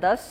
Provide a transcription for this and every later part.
10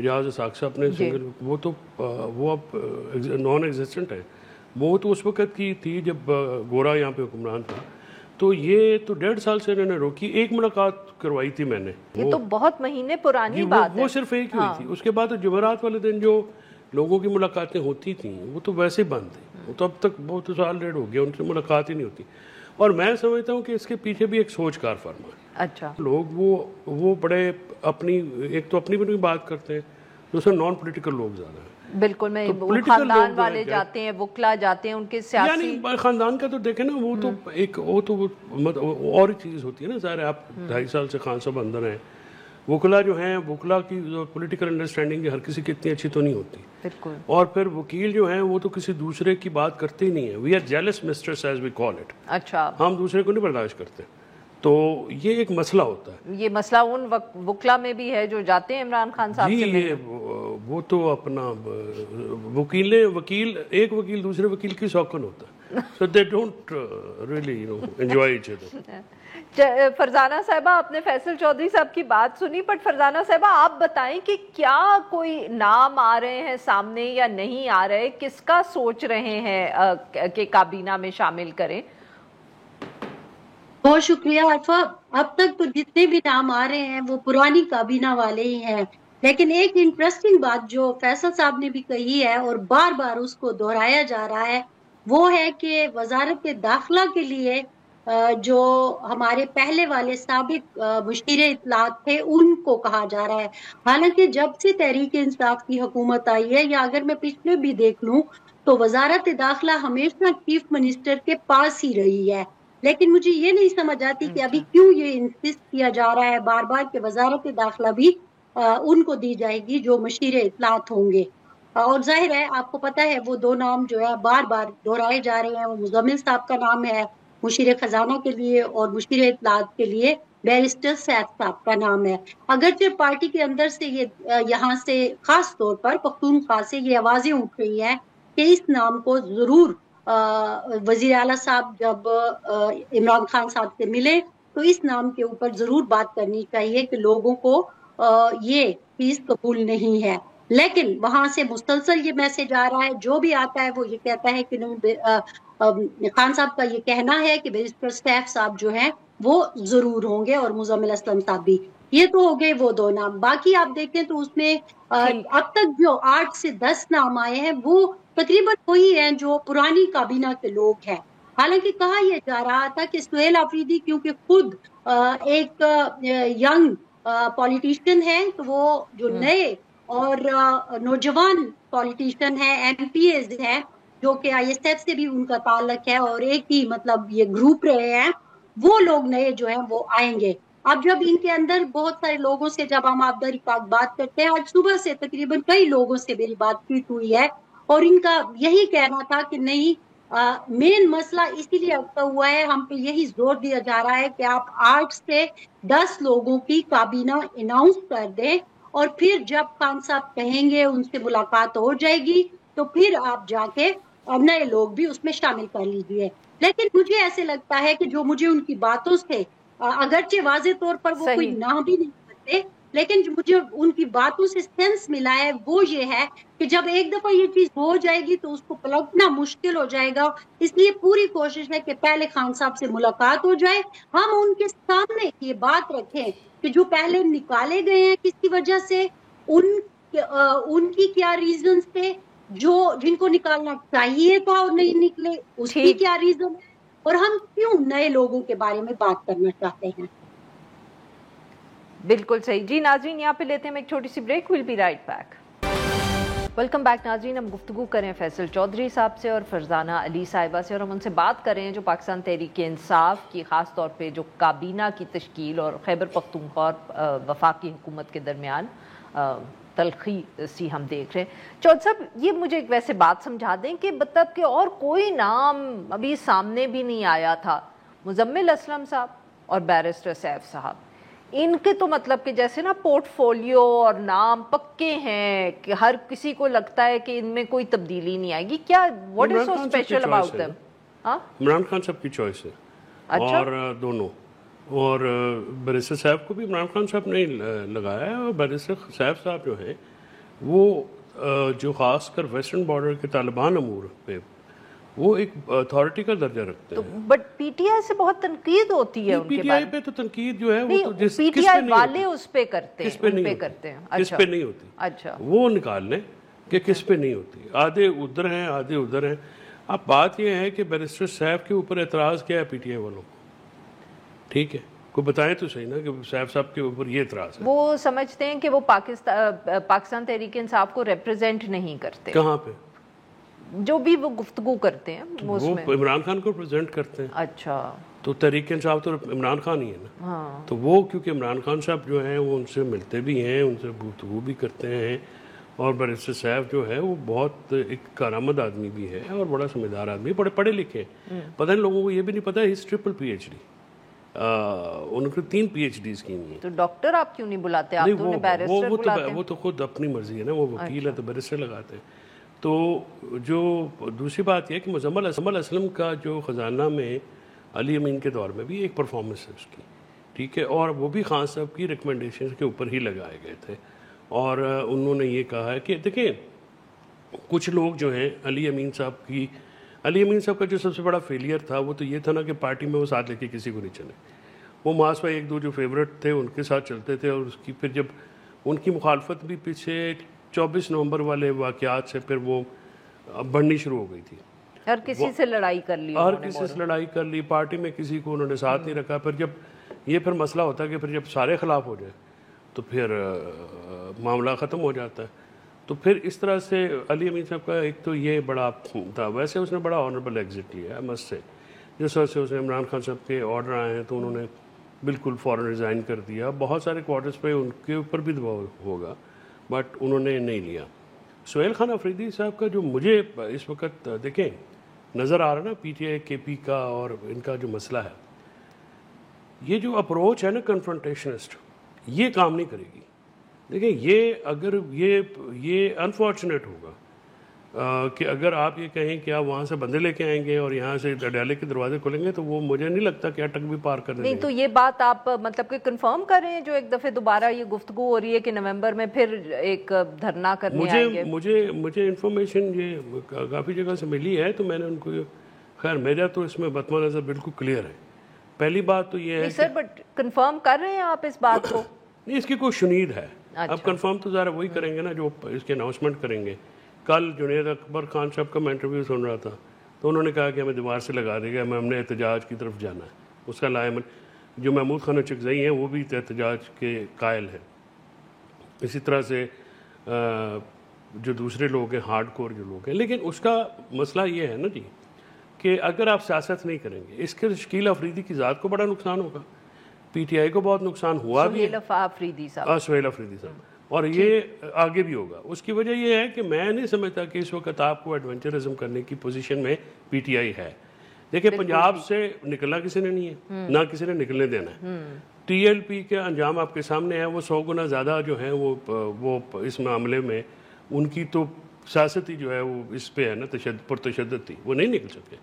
اعجاز اسحاق صاحب نے سنگل، وہ تو وہ اب نان ایگزسٹنٹ ہے. وہ تو اس وقت کی تھی جب گورا یہاں پہ حکمران تھا. تو یہ تو 1.5 سال سے انہوں نے روکی. ایک ملاقات کروائی تھی میں نے, یہ تو بہت مہینے پرانی بات ہے. وہ صرف ایک ہوئی تھی. اس کے بعد جمعرات والے دن جو لوگوں کی ملاقاتیں ہوتی تھیں وہ تو ویسے بند تھیں. وہ تو اب تک بہت سال 1.5 ہو گیا ان سے ملاقات ہی نہیں ہوتی. اور میں سمجھتا ہوں کہ اس کے پیچھے بھی ایک سوچ کار فرما ہے. اچھا, لوگ وہ بڑے اپنی ایک تو اپنی بات کرتے ہیں, دوسرا نان پولیٹیکل لوگ زیادہ ہیں. بالکل, میں خاندان والے جاتے ہیں, وکلا جاتے ہیں, ان کے سیاسی یعنی خاندان کا تو دیکھیں نا, وہ تو ایک وہ تو اور ہی چیز ہوتی ہے نا. ظاہر ہے آپ 2.5 سال سے خان صاحب اندر ہیں. وکلا جو ہیں, وکلا کی پولیٹیکل انڈرسٹینڈنگ ہر کسی کی اتنی اچھی تو نہیں ہوتی. بالکل. اور پھر وکیل جو ہیں وہ تو کسی دوسرے کی بات کرتے ہی نہیں ہیں. We are jealous mistress as we call it. اچھا, ہم دوسرے کو نہیں برداشت کرتے. تو یہ ایک مسئلہ ہوتا ہے. یہ مسئلہ ان وکلا میں بھی ہے جو جاتے ہیں عمران خان صاحب سے یہ وہ تو اپنا وکیل ایک وکیل دوسرے وکیل کی شوقن ہوتا ہے. So they don't really enjoy each other. Farzana صاحبہ, آپ نے فیصل چودھری صاحب کی بات سنی, بٹ فرزانہ صاحبہ آپ بتائیں کہ کیا کوئی نام آ رہے ہیں سامنے یا نہیں آ رہے, کس کا سوچ رہے ہیں کہ کابینہ میں شامل کریں؟ بہت شکریہ عرفہ. اب تک تو جتنے بھی نام آ رہے ہیں وہ پرانی کابینہ والے ہی ہیں. لیکن ایک انٹرسٹنگ بات جو فیصل صاحب نے بھی کہی ہے اور بار بار اس کو دہرایا جا رہا ہے, وہ ہے کہ وزارت داخلہ کے لیے جو ہمارے پہلے والے سابق مشیر اطلاعات تھے ان کو کہا جا رہا ہے. حالانکہ جب سے تحریک انصاف کی حکومت آئی ہے, یا اگر میں پچھلے بھی دیکھ لوں, تو وزارت داخلہ ہمیشہ چیف منسٹر کے پاس ہی رہی ہے. لیکن مجھے یہ نہیں سمجھ آتی کہ ابھی کیوں یہ انسسٹ کیا جا رہا ہے بار بار کہ وزارت داخلہ بھی ان کو دی جائے گی جو مشیر اطلاعات ہوں گے. اور ظاہر ہے آپ کو پتہ ہے وہ 2 نام جو ہے بار بار دہرائے جا رہے ہیں. وہ مزمل صاحب کا نام ہے مشیر خزانہ کے لیے, اور مشیر اطلاعات کے لیے بیرسٹر سیف صاحب کا نام ہے. اگرچہ پارٹی کے اندر سے یہ یہاں سے خاص طور پر پختونخوا سے یہ آوازیں اٹھ رہی ہیں کہ اس نام کو ضرور وزیر اعلیٰ صاحب جب عمران خان صاحب سے ملے تو اس نام کے اوپر ضرور بات کرنی چاہیے کہ لوگوں کو یہ چیز قبول نہیں ہے. لیکن وہاں سے مسلسل یہ میسج آ رہا ہے, جو بھی آتا ہے وہ یہ کہتا ہے کہ خان صاحب کا یہ کہنا ہے کہ بیرسٹر سیف صاحب جو ہیں وہ ضرور ہوں گے, اور مزمل اسلم صاحب بھی. یہ تو ہو گئے وہ 2 نام. باقی آپ دیکھیں تو اس میں اب تک جو 8 سے 10 نام آئے ہیں وہ تقریباً وہی ہیں جو پرانی کابینہ کے لوگ ہیں. حالانکہ کہا یہ جا رہا تھا کہ سہیل آفریدی کیونکہ خود ایک ینگ پولیٹیشین ہے, تو وہ جو نئے اور نوجوان پولیٹیشین ہیں, ایم پی ایز ہیں, جو کہ آئی ایس ایف سے بھی ان کا تعلق ہے اور ایک ہی مطلب یہ گروپ رہے ہیں, وہ لوگ نئے جو ہیں وہ آئیں گے. اب جب ان کے اندر بہت سارے لوگوں سے جب ہم آپ بات کرتے ہیں, آج صبح سے تقریباً کئی لوگوں سے میری بات چیت ہوئی ہے, اور ان کا یہی کہنا تھا کہ نہیں, مین مسئلہ اسی لیے اٹھا ہوا ہے, ہم پہ یہی زور دیا جا رہا ہے کہ آپ 8 سے 10 لوگوں کی کابینہ اناؤنس کر دیں, اور پھر جب خان صاحب کہیں گے ان سے ملاقات ہو جائے گی تو پھر آپ جا کے نئے لوگ بھی اس میں شامل کر لیجیے. لیکن مجھے ایسے لگتا ہے کہ جو مجھے ان کی باتوں سے, اگرچہ واضح طور پر وہ کوئی نام بھی نہیں کرتے, لیکن مجھے ان کی باتوں سے سینس ملا ہے وہ یہ ہے کہ جب ایک دفعہ یہ چیز ہو جائے گی تو اس کو پلٹنا مشکل ہو جائے گا. اس لیے پوری کوشش ہے کہ پہلے خان صاحب سے ملاقات ہو جائے, ہم ان کے سامنے یہ بات رکھیں کہ جو پہلے نکالے گئے ہیں کسی وجہ سے, ان کی کیا ریزنز تھے, جو جن کو نکالنا چاہیے تھا اور نہیں نکلے اس کی کیا ریزن ہے, اور ہم کیوں نئے لوگوں کے بارے میں بات کرنا چاہتے ہیں. بالکل صحیح. جی ناظرین, یہاں پہ لیتے ہیں ایک چھوٹی سی break. We'll be right back. Welcome back ناظرین. ہم گفتگو کریں فیصل چودھری صاحب سے اور فرزانہ علی صاحبہ سے, اور ہم ان سے بات کر رہے ہیں جو پاکستان تحریک انصاف کی خاص طور پہ جو کابینہ کی تشکیل اور خیبر پختونخوا اور وفاقی حکومت کے درمیان تلخی سی ہم دیکھ رہے ہیں. چودھری صاحب, یہ مجھے ایک ویسے بات سمجھا دیں کہ مطلب کہ اور کوئی نام ابھی سامنے بھی نہیں آیا تھا, مزمل اسلم صاحب اور بیرسٹر سیف صاحب, ان کے تو مطلب کہ جیسے نا پورٹ فولیو اور نام پکے ہیں کہ ہر کسی کو لگتا ہے کہ ان میں کوئی تبدیلی نہیں آئے گی. کیا what is so special about them? Imran Khan صاحب کی چوائس ہے. اور دونوں, اور بیرسٹر صاحب کو بھی عمران خان صاحب نے لگایا ہے, اور بیرسٹر صاحب جو ہیں وہ جو خاص کر ویسٹرن بارڈر کے طالبان امور پہ وہ ایک اتھارٹی کا درجہ رکھتے ہیں. بٹ پی ٹی آئی سے بہت تنقید ہوتی ہے ان پی کے ٹی آئی پہ تو تنقید جو ہے وہ تو پی ٹی آئی والے اس پہ کرتے ہیں, کس پہ نہیں ہوتی, اچھا وہ نکال لیں کہ کس پہ نہیں ہوتی. آدھے ادھر ہیں آدھے ادھر ہیں. اب بات یہ ہے کہ بیرسٹر سیف کے اوپر اعتراض کیا ہے پی ٹی آئی والوں کو, ٹھیک ہے, کو بتائیں تو صحیح نا کہ سیف صاحب کے اوپر یہ اعتراض ہے. وہ سمجھتے ہیں کہ وہ پاکستان تحریک انصاف کو ریپرزینٹ نہیں کرتے. کہاں پہ؟ جو بھی وہ گفتگو کرتے ہیں وہ عمران خان کو ریپرزینٹ کرتے ہیں. اچھا, تو تحریک انصاف تو عمران خان ہی ہے نا. ہاں, تو وہ کیونکہ عمران خان صاحب جو ہیں وہ ان سے ملتے بھی ہیں, ان سے گفتگو بھی کرتے ہیں, اور بیرسٹر سیف جو ہے وہ بہت ایک کارآمد آدمی بھی ہے اور بڑا سمجھدار آدمی, بڑے پڑھے لکھے ہیں. پتہ نہیں لوگوں کو یہ بھی نہیں پتا ہی ٹرپل پی ایچ ڈی, ان کو 3 پی ایچ ڈیز کی ہوئی ہیں. تو ڈاکٹر آپ کیوں نہیں بلاتے؟ آپ تو انہیں بیرسٹر بلاتے ہیں. وہ تو خود اپنی مرضی ہے نا, وہ وکیل ہے تو بیرسٹر لگاتے ہیں. تو جو دوسری بات یہ ہے کہ مزمل اسلم کا جو خزانہ میں علی امین کے دور میں بھی ایک پرفارمنس ہے اس کی, ٹھیک ہے, اور وہ بھی خان صاحب کی ریکمنڈیشن کے اوپر ہی لگائے گئے تھے. اور انہوں نے یہ کہا ہے کہ دیکھیں کچھ لوگ جو ہیں علی امین صاحب کا جو سب سے بڑا فیلئر تھا وہ تو یہ تھا نا کہ پارٹی میں وہ ساتھ لے کے کسی کو نہیں چلے. وہ ماسوا ایک دو جو فیورٹ تھے ان کے ساتھ چلتے تھے, اور اس کی پھر جب ان کی مخالفت بھی پیچھے 24 نومبر والے واقعات سے پھر وہ بڑھنی شروع ہو گئی تھی. ہر کسی سے لڑائی کر لی, پارٹی میں کسی کو انہوں نے ساتھ نہیں رکھا. پھر جب یہ پھر مسئلہ ہوتا ہے کہ پھر جب سارے خلاف ہو جائے تو پھر معاملہ ختم ہو جاتا ہے. تو پھر اس طرح سے علی امین صاحب کا ایک تو یہ بڑا تھا. ویسے اس نے بڑا آنریبل ایگزٹ لیا ہے مس سے, جس وجہ سے اس نے عمران خان صاحب کے آرڈر آئے ہیں تو انہوں نے بالکل فوراً ریزائن کر دیا. بہت سارے کوارٹرز پہ ان کے اوپر بھی دباؤ ہوگا بٹ انہوں نے نہیں لیا. سہیل خان افریدی صاحب کا جو مجھے اس وقت دیکھیں نظر آ رہا نا پی ٹی آئی کے پی کا اور ان کا جو مسئلہ ہے, یہ جو اپروچ ہے نا کنفرنٹیشنسٹ, یہ کام نہیں کرے گی. دیکھیں یہ اگر یہ انفارچونیٹ ہوگا کہ اگر آپ یہ کہیں کہ آپ وہاں سے بندے لے کے آئیں گے اور یہاں سے اڈیالے کے دروازے کھولیں گے تو وہ مجھے نہیں لگتا کہ اٹک بھی پار کرنے نہیں. تو یہ بات آپ مطلب کہ کنفرم کر رہے ہیں جو ایک دفعہ دوبارہ یہ گفتگو ہو رہی ہے کہ نومبر میں پھر ایک دھرنا کرنے آئیں گے؟ مجھے انفارمیشن یہ کافی جگہ سے ملی ہے, تو میں نے ان کو خیر میرا تو اس میں بطمہ نظر بالکل کلیئر ہے. پہلی بات تو یہ ہے سر بٹ کنفرم کر رہے ہیں آپ اس بات کو؟ نہیں, اس کی کوئی شنید ہے. اب کنفرم تو ذرا وہی کریں گے نا جو اس کے اناؤنسمنٹ کریں گے. کل جنید اکبر خان صاحب کا میں انٹرویو سن رہا تھا تو انہوں نے کہا کہ ہمیں دیوار سے لگا دے گا, ہم نے احتجاج کی طرف جانا ہے. اس کا لائمن جو محمود خان چکزئی ہیں وہ بھی احتجاج کے قائل ہیں. اسی طرح سے جو دوسرے لوگ ہیں ہارڈ کور جو لوگ ہیں. لیکن اس کا مسئلہ یہ ہے نا جی کہ اگر آپ سیاست نہیں کریں گے, اس کے شکیل افریدی کی ذات کو بڑا نقصان ہوگا, پی ٹی آئی کو بہت نقصان ہوا بھی سہیل افریدی صاحب, اور یہ آگے بھی ہوگا. اس کی وجہ یہ ہے کہ میں نہیں سمجھتا کہ اس وقت آپ کو ایڈونچرزم کرنے کی پوزیشن میں پی ٹی آئی ہے. دیکھیں پنجاب سے نکلنا کسی نے نہیں ہے, نہ کسی نے نکلنے دینا ہے. ٹی ایل پی کے انجام آپ کے سامنے ہے, وہ 100 گنا زیادہ جو ہیں وہ اس معاملے میں ان کی تو سیاست ہی جو ہے وہ اس پہ ہے نا پرتشدد تھی, وہ نہیں نکل سکے.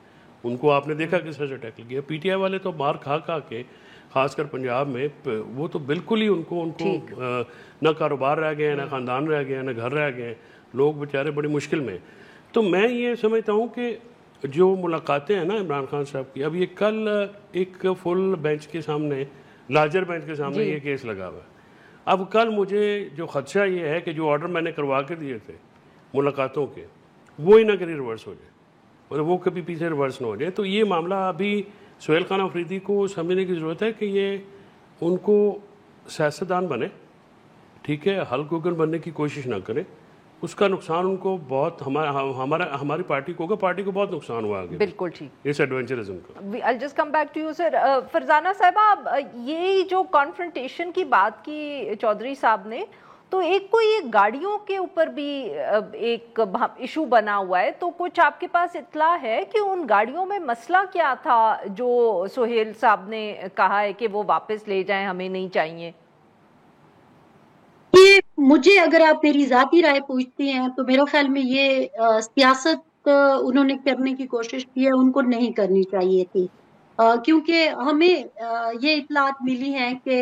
ان کو آپ نے دیکھا کس طرح سے ٹیکل کیا. پی ٹی آئی والے تو مار کھا کے خاص کر پنجاب میں وہ تو بالکل ہی ان کو نہ کاروبار رہ گئے, نہ خاندان رہ گئے, نہ گھر رہ گئے. لوگ بیچارے بڑی مشکل میں. تو میں یہ سمجھتا ہوں کہ جو ملاقاتیں ہیں نا عمران خان صاحب کی, اب یہ کل ایک فل بینچ کے سامنے, لارجر بینچ کے سامنے یہ کیس لگا ہوا ہے. اب کل مجھے جو خدشہ یہ ہے کہ جو آرڈر میں نے کروا کے دیے تھے ملاقاتوں کے, وہ ہی نہ کری ریورس ہو جائے, مطلب وہ کبھی پیچھے ریورس نہ ہو جائے. تو یہ معاملہ ابھی سہیل خان افریدی کو سمجھنے کی ضرورت ہے کہ یہ ان کو سیاستدان بنے, ٹھیک ہے, حل گوگن بننے کی کوشش نہ کرے. اس کا نقصان ان کو بہت ہماری پارٹی کو ہوگا, پارٹی کو بہت نقصان ہوا آگے. بالکل ٹھیک, اس ایڈونچرزم کا. I'll just come back to you sir. Farzana صاحبہ, یہ جو کانفرنٹیشن کی بات کی چودھری صاحب نے, تو ایک کوئی گاڑیوں کے اوپر بھی ایک ایشو بنا ہوا ہے, تو کچھ آپ کے پاس اطلاع ہے کہ ان گاڑیوں میں مسئلہ کیا تھا جو سہیل صاحب نے کہا ہے کہ وہ واپس لے جائیں, ہمیں نہیں چاہیے؟ یہ مجھے اگر آپ میری ذاتی رائے پوچھتے ہیں تو میرا خیال میں یہ سیاست انہوں نے کرنے کی کوشش کی ہے, ان کو نہیں کرنی چاہیے تھی. کیونکہ ہمیں یہ اطلاعات ملی ہیں کہ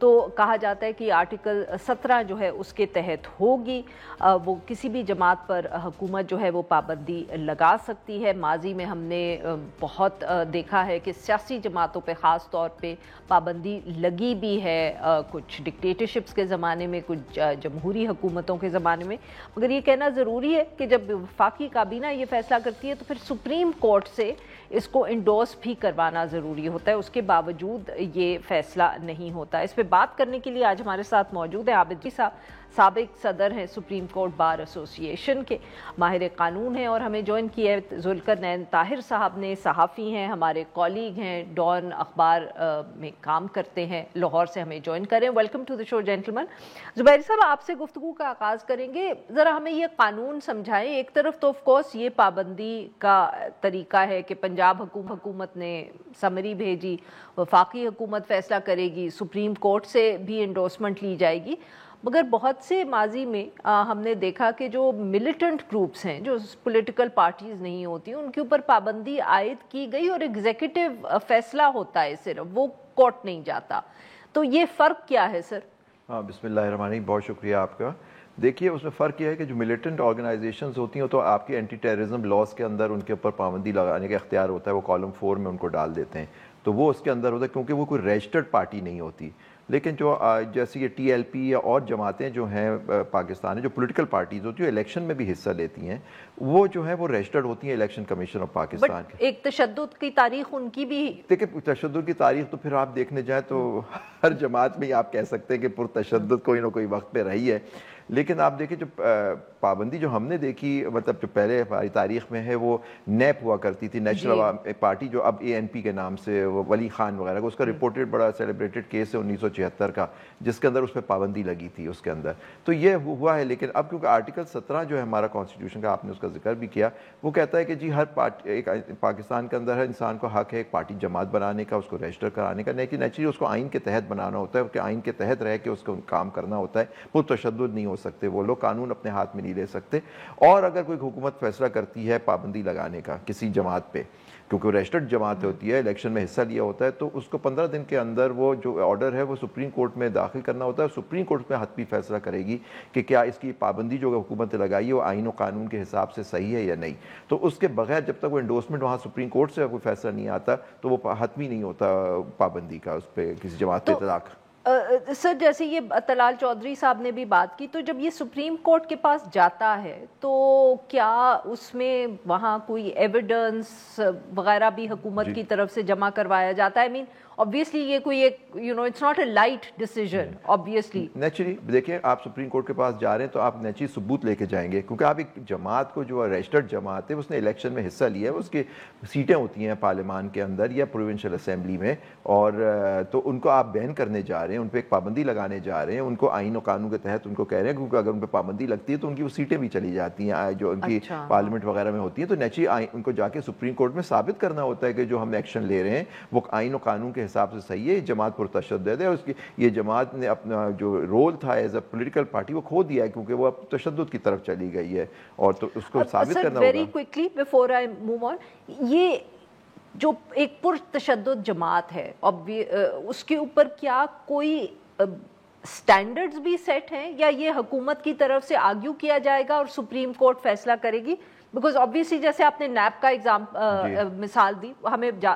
تو کہا جاتا ہے کہ آرٹیکل 17 جو ہے اس کے تحت ہوگی، وہ کسی بھی جماعت پر حکومت جو ہے وہ پابندی لگا سکتی ہے۔ ماضی میں ہم نے بہت دیکھا ہے کہ سیاسی جماعتوں پہ خاص طور پہ پابندی لگی بھی ہے، کچھ ڈکٹیٹرشپس کے زمانے میں، کچھ جمہوری حکومتوں کے زمانے میں، مگر یہ کہنا ضروری ہے کہ جب وفاقی کابینہ یہ فیصلہ کرتی ہے تو پھر سپریم کورٹ سے اس کو انڈورس بھی کروانا ضروری ہوتا ہے، اس کے باوجود یہ فیصلہ نہیں ہوتا۔ اس پہ بات کرنے کے لیے آج ہمارے ساتھ موجود ہیں عابد جی صاحب، سابق صدر ہیں سپریم کورٹ بار ایسوسی ایشن کے، ماہر قانون ہیں، اور ہمیں جوائن کیا ہے ذوالقرنین طاہر صاحب نے، صحافی ہیں، ہمارے کولیگ ہیں، ڈان اخبار میں کام کرتے ہیں، لاہور سے ہمیں جوائن کریں۔ ویلکم ٹو دی شو جینٹلمن۔ زبیری صاحب، آپ سے گفتگو کا آغاز کریں گے، ذرا ہمیں یہ قانون سمجھائیں۔ ایک طرف تو آف کورس یہ پابندی کا طریقہ ہے کہ پنجاب حکومت نے سمری بھیجی، وفاقی حکومت فیصلہ کرے گی، سپریم کورٹ سے بھی انڈورسمنٹ لی جائے گی، مگر بہت سے ماضی میں ہم نے دیکھا کہ جو ملیٹنٹ گروپس ہیں، جو پولیٹیکل پارٹیز نہیں ہوتی، ان کے اوپر پابندی عائد کی گئی اور ایگزیکٹو فیصلہ ہوتا ہے، صرف وہ کورٹ نہیں جاتا۔ تو یہ فرق کیا ہے سر؟ ہاں، بسم اللہ الرحمن الرحیم، بہت شکریہ آپ کا۔ دیکھیے، اس میں فرق یہ ہے کہ جو ملیٹنٹ آرگنائزیشنز ہوتی ہیں تو آپ کی اینٹی ٹیررزم لاز کے اندر ان کے اوپر پابندی لگانے کا اختیار ہوتا ہے، وہ کالم 4 میں ان کو ڈال دیتے ہیں، تو وہ اس کے اندر ہوتا ہے کیونکہ وہ کوئی رجسٹرڈ پارٹی نہیں ہوتی۔ لیکن جو جیسے یہ ٹی ایل پی یا اور جماعتیں جو ہیں پاکستان میں، جو پولیٹیکل پارٹیز ہوتی ہیں، جو الیکشن میں بھی حصہ لیتی ہیں، وہ جو ہے وہ رجسٹرڈ ہوتی ہیں الیکشن کمیشن آف پاکستان کی۔ ایک تشدد کی تاریخ ان کی بھی، دیکھیں تشدد کی تاریخ تو پھر آپ دیکھنے جائیں تو ہر جماعت میں آپ کہہ سکتے ہیں کہ پرتشدد کوئی نہ کوئی وقت پہ رہی ہے، لیکن آپ دیکھیں جو پابندی جو ہم نے دیکھی، مطلب جو پہلے ہماری تاریخ میں ہے، وہ نیپ ہوا کرتی تھی، نیشنل پارٹی، جو اب اے این پی کے نام سے، وہ ولی خان وغیرہ کا، اس کا رپورٹڈ بڑا سیلیبریٹڈ کیس ہے 1976 کا، جس کے اندر اس پہ پابندی لگی تھی اس کے اندر، تو یہ ہوا ہے۔ لیکن اب کیونکہ آرٹیکل 17 جو ہے ہمارا کانسٹیٹیوشن کا، آپ نے اس کا ذکر بھی کیا، وہ کہتا ہے کہ جی ہر ایک پاکستان کے اندر ہر انسان کو حق ہے ایک پارٹی جماعت بنانے کا، اس کو رجسٹر کرانے کا، لیکن نیچرلی اس کو آئین کے تحت بنانا ہوتا ہے، کہ آئین کے تحت رہ کے اس کو کام کرنا ہوتا ہے، وہ تشدد نہیں ہو سکتے، وہ لوگ قانون اپنے ہاتھ میں نہیں لے سکتے۔ اور اگر کوئی حکومت فیصلہ کرتی ہے پابندی لگانے کا کسی جماعت پہ، کیونکہ وہ رجسٹرڈ جماعت ہوتی ہے، الیکشن میں حصہ لیا ہوتا ہے، تو اس کو 15 دن کے اندر وہ جو آرڈر ہے وہ سپریم کورٹ میں داخل کرنا ہوتا ہے، اور سپریم کورٹ میں حتمی فیصلہ کرے گی کہ کیا اس کی پابندی جو حکومت نے لگائی ہے وہ آئین و قانون کے حساب سے صحیح ہے یا نہیں۔ تو اس کے بغیر جب تک وہ انڈورسمنٹ وہاں سپریم کورٹ سے کوئی فیصلہ نہیں آتا تو وہ حتمی نہیں ہوتا پابندی کا اس پہ کسی جماعت پہ اطلاق۔ سر، جیسے یہ طلال چودھری صاحب نے بھی بات کی، تو جب یہ سپریم کورٹ کے پاس جاتا ہے تو کیا اس میں وہاں کوئی ایویڈنس وغیرہ بھی حکومت کی طرف سے جمع کروایا جاتا ہے؟ obviously یہ کوئی ایک it's not a light decision obviously. Naturally دیکھیں، آپ سپریم کورٹ کے پاس جا رہے ہیں تو آپ نیچرلی ثبوت لے کے جائیں گے، کیونکہ آپ ایک جماعت کو جو رجسٹرڈ جماعت ہے اس نے الیکشن میں حصہ لیا ہے، اس کی سیٹیں ہوتی ہیں پارلیمان کے اندر یا پروونشل اسمبلی میں، اور تو ان کو آپ بین کرنے جا رہے ہیں، ان پہ ایک پابندی لگانے جا رہے ہیں، ان کو آئین و قانون کے تحت ان کو کہہ رہے ہیں، کیونکہ اگر ان پہ پابندی لگتی ہے تو ان کی وہ سیٹیں بھی چلی جاتی ہیں جو ان کی پارلیمنٹ وغیرہ میں ہوتی ہیں، تو نیچرلی ان کو جا کے سپریم کورٹ میں ثابت کرنا ہوتا ہے کہ جو ہم ایکشن لے رہے ہیں وہ آئین و قانون کے حساب سے صحیح ہے، جماعت پرتشدد ہے، اور اس کی یہ جماعت نے اپنا جو رول تھا ایز اے پولیٹیکل پارٹی وہ کھو دیا ہے، کیونکہ وہ اب تشدد کی طرف چلی گئی ہے، اور تو اس کو ثابت کرنا ہوگا۔ Very quickly before I move on, یہ جو ایک پرتشدد جماعت ہے اس کے اوپر کیا کوئی سٹینڈرڈز بھی سیٹ ہیں، یا یہ حکومت کی طرف سے آرگیو کیا جائے گا اور سپریم کورٹ فیصلہ کرے گی؟ بیکاز obviously جیسے آپ نے نیب کا مثال دی،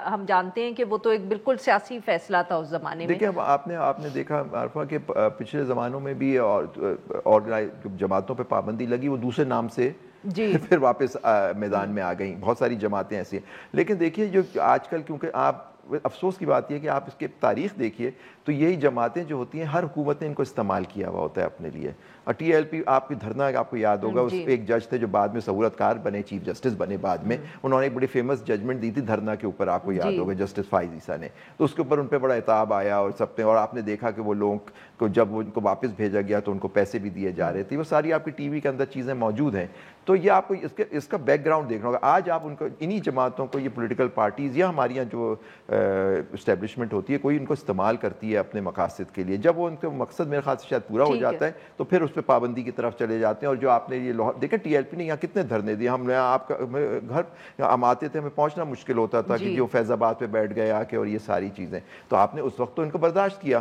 ہم جانتے ہیں کہ وہ تو ایک بالکل سیاسی فیصلہ تھا اس زمانے میں۔ دیکھیں، آپ نے دیکھا عارفہ کہ پچھلے زمانوں میں بھی جماعتوں پہ پابندی لگی، وہ دوسرے نام سے پھر واپس میدان میں آ گئیں، بہت ساری جماعتیں ایسی ہیں۔ لیکن دیکھیے جو آج کل، کیونکہ آپ افسوس کی بات یہ ہے کہ آپ اس کی تاریخ دیکھیے تو یہی جماعتیں جو ہوتی ہیں ہر حکومت نے ان کو استعمال کیا ہوا ہوتا ہے اپنے لیے، اور ٹی ایل پی آپ کی دھرنا آپ کو یاد ہوگا، اس ایک جج تھے جو بعد میں سہولت کار بنے، چیف جسٹس بنے بعد میں، انہوں نے ایک بڑی فیمس ججمنٹ دی تھی دھرنا کے اوپر، آپ کو یاد ہوگا، جسٹس فائز عیسیٰ نے، تو اس کے اوپر ان پہ بڑا عتاب آیا اور سب نے، اور آپ نے دیکھا کہ وہ لوگوں کو جب ان کو واپس بھیجا گیا تو ان کو پیسے بھی دیے جا رہے تھے، وہ ساری آپ کی ٹی وی کے اندر چیزیں موجود ہیں۔ تو یہ آپ کو اس کا بیک گراؤنڈ دیکھنا ہوگا۔ آج آپ ان کو انہی جماعتوں کو، یہ پولیٹیکل پارٹیز یا ہماری یہاں جو اسٹیبلشمنٹ ہوتی ہے، کوئی ان کو استعمال کرتی ہے اپنے مقاصد کے لیے، جب وہ ان کا مقصد میرے خیال سے شاید پورا ہو جاتا ہے تو پھر اس پہ پابندی کی طرف چلے جاتے ہیں۔ اور جو آپ نے یہ دیکھا ٹی ایل پی نے یہاں کتنے دھرنے دیے، ہم آپ کا گھر ہم آتے تھے، ہمیں پہنچنا مشکل ہوتا تھا کہ جو فیض آباد پہ بیٹھ گئے آ کے، اور یہ ساری چیزیں، تو آپ نے اس وقت تو ان کو برداشت کیا،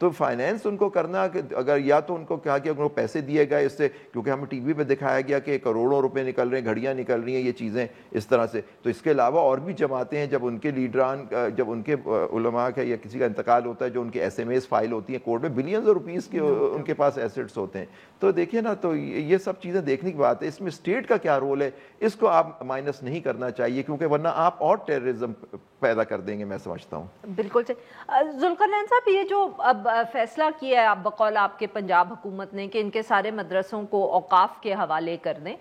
تو فائنینس ان کو کرنا کہ اگر یا تو ان کو کہا کہ ان کو پیسے دیے گئے اس سے، کیونکہ ہمیں ٹی وی پہ دکھایا گیا کہ کروڑوں روپے نکل رہے ہیں، گھڑیاں نکل رہی ہیں، یہ چیزیں اس طرح سے. تو اس کے علاوہ اور بھی جماعتیں ہیں، جب ان کے لیڈران، جب ان کے علماء کا یا کسی کا انتقال ہوتا ہے، جو ان کے ایس ایم ایز فائل ہوتی ہیں کورٹ میں، بلینز روپیز کے ان کے پاس ایسٹس ہوتے ہیں. تو دیکھیے نا، تو یہ سب چیزیں دیکھنے کی بات ہے. اس میں اسٹیٹ کا کیا رول ہے، اس کو آپ مائنس نہیں کرنا چاہیے، کیونکہ ورنہ آپ اور ٹیررزم پیدا کر دیں گے، میں سمجھتا ہوں. بالکل. ذوالقرنین صاحب، یہ جو اب فیصلہ کیا ہے آپ بقول آپ کے پنجاب حکومت نے کہ ان کے سارے مدرسوں کو اوقاف کے حوالے کر دیں،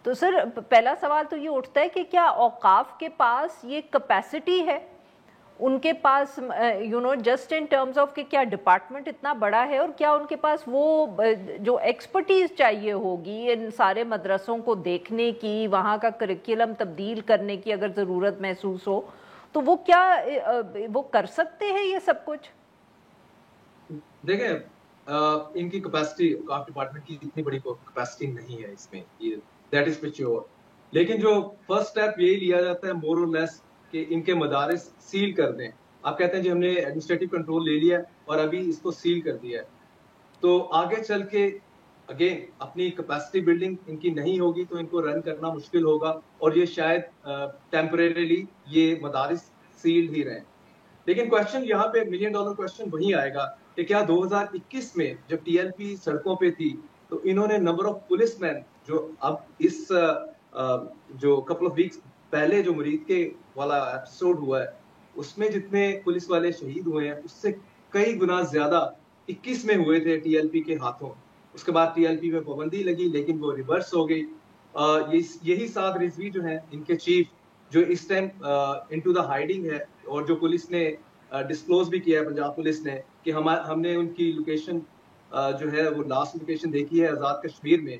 تو سر پہلا سوال تو یہ اٹھتا ہے کہ کیا اوقاف کے پاس یہ کیپیسٹی ہے، ان کے پاس جسٹ ان ٹرمز آف کہ کیا ڈپارٹمنٹ اتنا بڑا ہے، اور کیا ان کے پاس وہ جو ایکسپرٹیز چاہیے ہوگی ان سارے مدرسوں کو دیکھنے کی، وہاں کا کریکولم تبدیل کرنے کی اگر ضرورت محسوس ہو، تو وہ کیا وہ کر سکتے ہیں یہ سب کچھ؟ دیکھیں، ان کی کیپیسٹی اوقاف ڈپارٹمنٹ کی اتنی بڑی کیپیسٹی نہیں ہے اس میں، دیٹ از فار شیور. لیکن جو فرسٹ اسٹیپ یہی لیا جاتا ہے مور اور لیس کہ ان کے مدارس سیل کر دیں. آپ کہتے ہیں جی ہم نے ایڈمنسٹریٹو کنٹرول لے لیا اور ابھی اس کو سیل کر دیا ہے، تو آگے چل کے اگین اپنی کیپیسٹی بلڈنگ ان کی نہیں ہوگی تو ان کو رن کرنا مشکل ہوگا، اور یہ شاید ٹیمپریریلی یہ مدارس سیلڈ ہی رہیں. لیکن کوشچن یہاں پہ $1 ملین کوشچن وہی آئے گا کہ کیا 2021 میں جب ٹی ایل پی سڑکوں پہ تھی تو انہوں نے نمبر آف پولیس مین جو اب اس جو کپل آف ویکس پہلے جو مرید کے والا ایپیسوڈ ہوا ہے اس میں جتنے پولیس والے شہید ہوئے ہیں اس سے کئی گنا زیادہ 21 میں ہوئے تھے ٹی ایل پی کے ہاتھوں. اس کے بعد ٹی ایل پی میں پابندی لگی لیکن وہ ریورس ہو گئی. یہی سعد رضوی جو ہیں ان کے چیف، جو اس ٹائم انٹو دا ہائیڈنگ ہے، اور جو پولیس نے ڈسکلوز بھی کیا ہے پنجاب پولیس نے کہ ہم نے ان کی لوکیشن جو ہے وہ لاسٹ لوکیشن دیکھی ہے آزاد کشمیر میں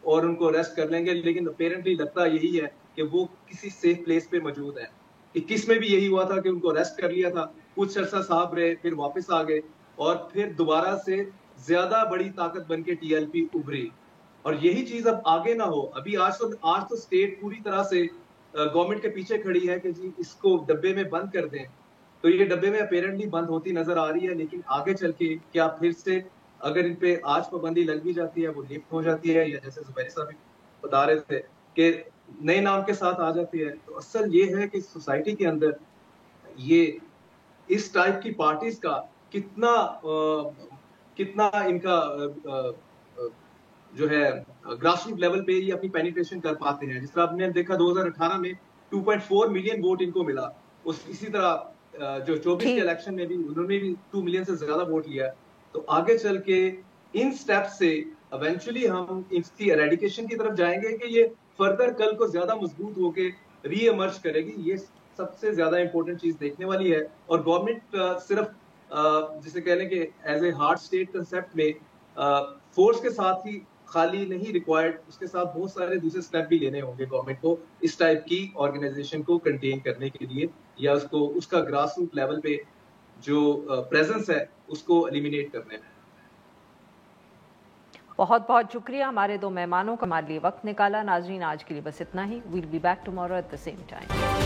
اور ان کو اریسٹ کر لیں گے، لیکن اپیرنٹلی لگتا یہی ہے کہ وہ کسی سیف پلیس پہ موجود ہیں. 21 میں بھی یہی ہوا تھا کہ ان کو اریسٹ کر لیا تھا، کچھ عرصہ صاحب رہے، پھر واپس آ گئے اور پھر دوبارہ سے زیادہ بڑی طاقت بن کے ٹی ایل پی ابھری. اور یہی چیز اب آگے نہ ہو. ابھی آج تو اسٹیٹ پوری طرح سے گورنمنٹ کے پیچھے کھڑی ہے کہ جی اس کو ڈبے میں بند کر دیں، تو یہ ڈبے میں اپیرنٹلی بند ہوتی نظر آ رہی ہے. لیکن آگے چل کے کیا پھر سے اگر ان پہ آج پابندی لگ بھی جاتی ہے وہ لفٹ ہو جاتی ہے، یا جیسے زبیر صاحب بتا رہے تھے کہ نئے نام کے ساتھ آ جاتی ہے، تو اصل یہ ہے کہ سوسائٹی کے اندر یہ اس ٹائپ کی پارٹیز کا کتنا ان کا جو ہے گراس روٹ لیول پہ یہ اپنی پینیٹریشن کر پاتے ہیں. جس طرح آپ نے دیکھا 2018 میں 2.4 ملین ووٹ ان کو ملا، اسی طرح جو 24 کے الیکشن میں بھی انہوں نے بھی 2 ملین سے زیادہ ووٹ لیا. تو آگے چل کے ان سٹیپ سے ایونچولی ہم اس کی ایریڈیکیشن کی طرف جائیں گے کہ یہ فردر کل کو زیادہ مضبوط ہو کے ری ایمرج کرے گی. یہ سب سے زیادہ امپورٹنٹ چیز دیکھنے والی ہے. اور گورنمنٹ صرف جسے کہہ لیں کہ as a hard state concept میں فورس کے ساتھ ہی خالی نہیں ریکوائرڈ، اس کے ساتھ بہت سارے دوسرے سٹیپ بھی لینے ہوں گے گورنمنٹ کو اس ٹائپ کی آرگنائزیشن کو کنٹین کرنے کے لیے، یا اس کا گراس روٹ لیول پہ جو پریزنس ہے اس کو ایلیمینیٹ کرنے میں. بہت بہت شکریہ ہمارے دو مہمانوں کا ہمارے لیے وقت نکالا. ناظرین آج کے لیے بس اتنا ہی. We'll be back tomorrow at the same time.